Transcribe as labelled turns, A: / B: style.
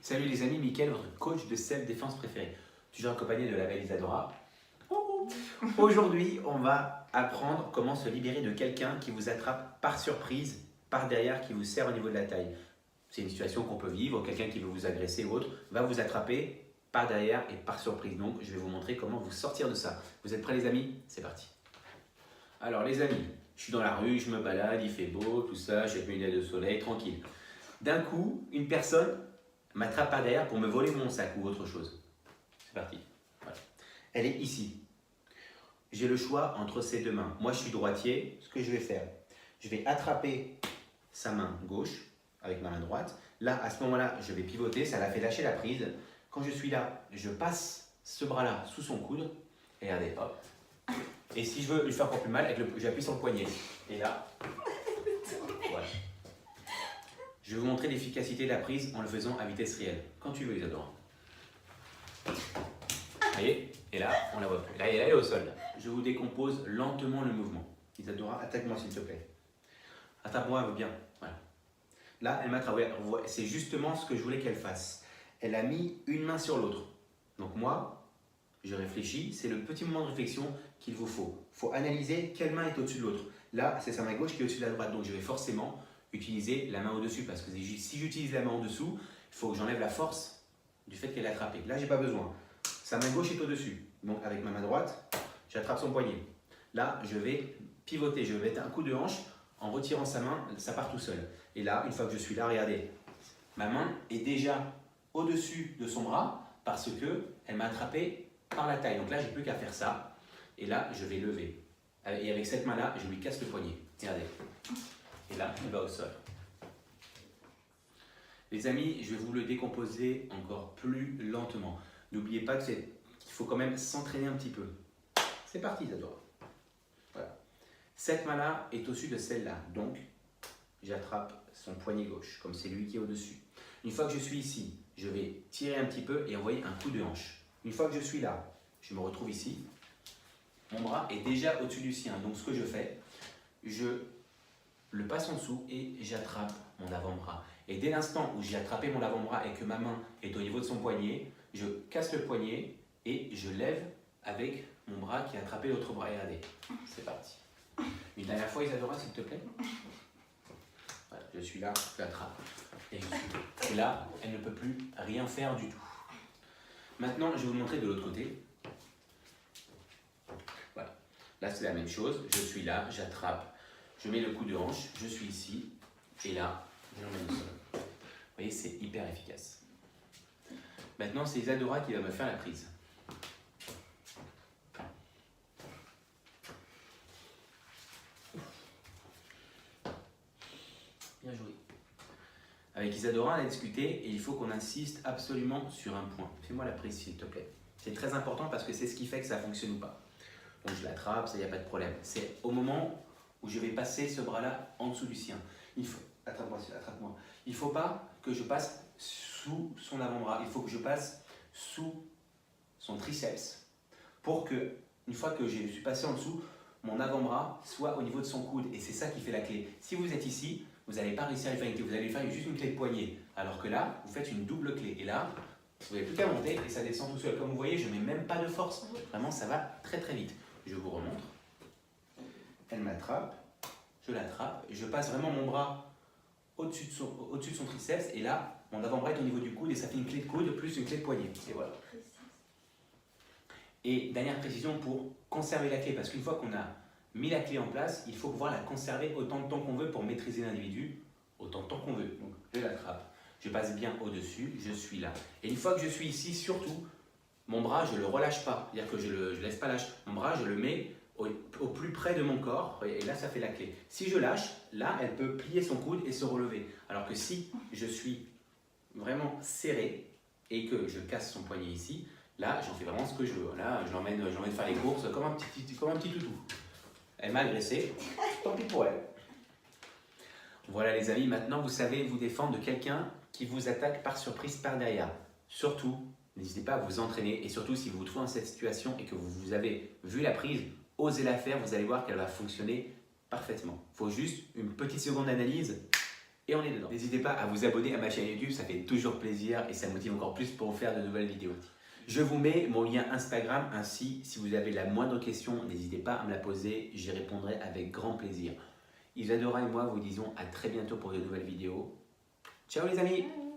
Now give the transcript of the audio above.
A: Salut les amis, Mickaël, votre coach de self-défense préféré. Toujours accompagné de la belle Isadora. Aujourd'hui, on va apprendre comment se libérer de quelqu'un qui vous attrape par surprise, par derrière, qui vous serre au niveau de la taille. C'est une situation qu'on peut vivre, quelqu'un qui veut vous agresser ou autre, va vous attraper par derrière et par surprise. Donc, je vais vous montrer comment vous sortir de ça. Vous êtes prêts les amis? C'est parti. Alors les amis, je suis dans la rue, je me balade, il fait beau, tout ça, j'ai mes lunettes de soleil, tranquille. D'un coup, une personne m'attrape par derrière pour me voler mon sac ou autre chose. C'est parti. Voilà. Elle est ici. J'ai le choix entre ses deux mains. Moi, je suis droitier. Ce que je vais faire, je vais attraper sa main gauche avec ma main droite. Là, à ce moment-là, je vais pivoter. Ça la fait lâcher la prise. Quand je suis là, je passe ce bras-là sous son coude. Et regardez, hop. Et si je veux lui faire encore plus mal, j'appuie sur le poignet. Et là, voilà. Je vais vous montrer l'efficacité de la prise en le faisant à vitesse réelle. Quand tu veux, Isadora. Vous voyez? Et là, on la voit plus. Là, elle est au sol. Je vous décompose lentement le mouvement. Isadora, attaque-moi s'il te plaît. Attrape-moi, elle veut bien. Voilà. Là, elle m'attrape. C'est justement ce que je voulais qu'elle fasse. Elle a mis une main sur l'autre. Donc moi, je réfléchis. C'est le petit moment de réflexion qu'il vous faut. Il faut analyser quelle main est au-dessus de l'autre. Là, c'est sa main gauche qui est au-dessus de la droite. Donc je vais forcément utiliser la main au-dessus. Parce que si j'utilise la main en dessous, il faut que j'enlève la force du fait qu'elle est attrapée. Là, j'ai pas besoin. Sa main gauche est au-dessus. Donc avec ma main droite, j'attrape son poignet. Là, je vais pivoter. Je vais mettre un coup de hanche. En retirant sa main, ça part tout seul. Et là, une fois que je suis là, regardez. Ma main est déjà au-dessus de son bras parce qu'elle m'a attrapé par la taille. Donc là, j'ai plus qu'à faire ça. Et là, je vais lever. Et avec cette main-là, je lui casse le poignet. Regardez. Et là, il va au sol. Les amis, je vais vous le décomposer encore plus lentement. N'oubliez pas qu'il faut quand même s'entraîner un petit peu. C'est parti, Isadora. Voilà. Cette main-là est au-dessus de celle-là. Donc, j'attrape son poignet gauche, comme c'est lui qui est au-dessus. Une fois que je suis ici, je vais tirer un petit peu et envoyer un coup de hanche. Une fois que je suis là, je me retrouve ici. Mon bras est déjà au-dessus du sien. Donc, ce que je fais, je le passe en dessous et j'attrape mon avant-bras. Et dès l'instant où j'ai attrapé mon avant-bras et que ma main est au niveau de son poignet, je casse le poignet et je lève avec mon bras qui a attrapé l'autre bras. Regardez, c'est parti. Une dernière fois, Isadora, s'il te plaît. Voilà, je suis là, je l'attrape. Et là, elle ne peut plus rien faire du tout. Maintenant, je vais vous montrer de l'autre côté. Voilà. Là, c'est la même chose. Je suis là, j'attrape. Je mets le coup de hanche, je suis ici. Et là, je l'emmène au sol. Vous voyez, c'est hyper efficace. Maintenant, c'est Isadora qui va me faire la prise. Bien joué. Avec Isadora, on a discuté et il faut qu'on insiste absolument sur un point. Fais-moi la prise, s'il te plaît. C'est très important parce que c'est ce qui fait que ça fonctionne ou pas. Donc je l'attrape, ça, il n'y a pas de problème. C'est au moment où je vais passer ce bras-là en dessous du sien. Attrape-moi, attrape-moi. Il ne faut pas que je passe sous son avant-bras. Il faut que je passe sous son triceps pour que, une fois que je suis passé en dessous, mon avant-bras soit au niveau de son coude. Et c'est ça qui fait la clé. Si vous êtes ici, vous n'allez pas réussir à lui faire une clé. Vous allez lui faire juste une clé de poignet. Alors que là, vous faites une double clé. Et là, vous n'avez plus qu'à monter et ça descend tout seul. Comme vous voyez, je ne mets même pas de force. Vraiment, ça va très très vite. Je vous remontre. Elle m'attrape. Je l'attrape. Je passe vraiment mon bras au-dessus de son triceps. Et là, mon avant-bras est au niveau du coude et ça fait une clé de coude plus une clé de poignet. Et voilà. Et dernière précision pour conserver la clé. Parce qu'une fois qu'on a mis la clé en place, il faut pouvoir la conserver autant de temps qu'on veut pour maîtriser l'individu, autant de temps qu'on veut. Donc, je l'attrape. Je passe bien au-dessus, je suis là. Et une fois que je suis ici, surtout, mon bras, je ne le relâche pas. C'est-à-dire que je ne laisse pas lâcher. Mon bras, je le mets au plus près de mon corps. Et là, ça fait la clé. Si je lâche, là, elle peut plier son coude et se relever. Alors que si je suis vraiment serré et que je casse son poignet ici, là, j'en fais vraiment ce que je veux. Là, je l'emmène faire les courses comme un petit toutou. Elle m'a agressé, tant pis pour elle. Voilà les amis, maintenant vous savez vous défendre de quelqu'un qui vous attaque par surprise par derrière. Surtout, n'hésitez pas à vous entraîner et surtout si vous vous trouvez dans cette situation et que vous avez vu la prise, osez la faire, vous allez voir qu'elle va fonctionner parfaitement. Il faut juste une petite seconde d'analyse et on est dedans. N'hésitez pas à vous abonner à ma chaîne YouTube, ça fait toujours plaisir et ça motive encore plus pour faire de nouvelles vidéos. Je vous mets mon lien Instagram, ainsi si vous avez la moindre question, n'hésitez pas à me la poser, j'y répondrai avec grand plaisir. Isadora et moi vous disons à très bientôt pour de nouvelles vidéos. Ciao les amis!